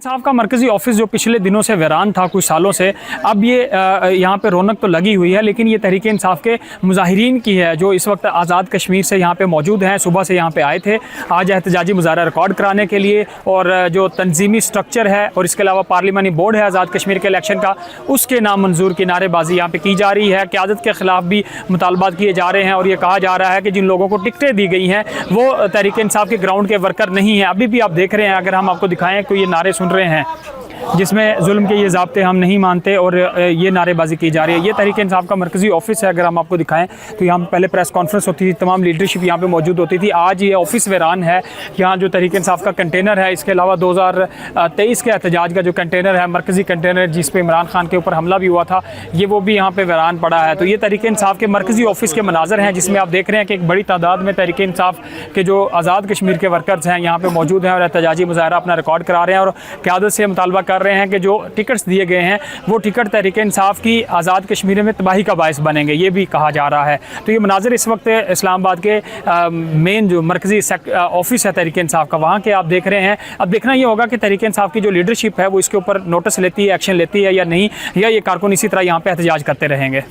इंसाफ का मरकज़ी ऑफिस जो पिछले दिनों से वीरान था कुछ सालों से, अब ये यहाँ पे रौनक तो लगी हुई है, लेकिन ये तहरीक इंसाफ के मुजाहिरीन की है जो इस वक्त आज़ाद कश्मीर से यहाँ पे मौजूद हैं। सुबह से यहाँ पे आए थे आज एहतजाजी मुजाहरा रिकॉर्ड कराने के लिए, और जो तंजीमी स्ट्रक्चर है और इसके अलावा पार्लिमानी बोर्ड है आज़ाद कश्मीर के इलेक्शन का, उसके नामंजूर की नारेबाजी यहाँ पे की जा रही है। क़यादत के ख़िलाफ़ भी मुतालबात किए जा रहे हैं और ये कहा जा रहा है कि जिन लोगों को टिकटें दी गई हैं वो तहरीक इंसाफ के ग्राउंड के वर्कर नहीं हैं। अभी भी आप देख रहे हैं, अगर हम आपको दिखाएं तो ये नारे सुन रहे हैं जिसमें जुल्म के ये ज़ाब्ते हम नहीं मानते और ये नारेबाजी की जा रही है। ये तहरीक इंसाफ का मरकज़ी ऑफिस है। अगर हम आपको दिखाएं तो यहाँ पहले प्रेस कॉन्फ्रेंस होती थी, तमाम लीडरशिप यहाँ पे मौजूद होती थी। आज ये ऑफिस वीरान है। यहाँ जो तहरीक इंसाफ का कंटेनर है, इसके अलावा 2023 के एहतजाज का जो कंटेनर है, मरकज़ी कंटेनर जिस पर इमरान खान के ऊपर हमला भी हुआ था, ये वो भी यहाँ पर वीरान पड़ा है। तो ये तहरीक इंसाफ के मरकज़ी ऑफिस के मनाजर हैं जिसमें आप देख रहे हैं कि एक बड़ी तादाद में तहरीक इंसाफ के जो आज़ाद कश्मीर के वर्कर्स हैं यहाँ पर मौजूद हैं और एहतजाजी मुजाहरा अपना रिकॉर्ड करा रहे हैं और क़यादत से मुतालबा कर रहे हैं कि जो टिकट्स दिए गए हैं वो टिकट तहरीक इंसाफ की आज़ाद कश्मीर में तबाही का बायस बनेंगे, ये भी कहा जा रहा है। तो ये मनाज़र इस वक्त इस्लामाबाद के मेन जो मरकज़ी ऑफिस है तहरीक इंसाफ का, वहाँ के आप देख रहे हैं। अब देखना ये होगा कि तहरीक इंसाफ की जो लीडरशिप है वो इसके ऊपर नोटिस लेती है, एक्शन लेती है या नहीं, या ये कारकुन इसी तरह यहाँ पे एहतजाज करते रहेंगे।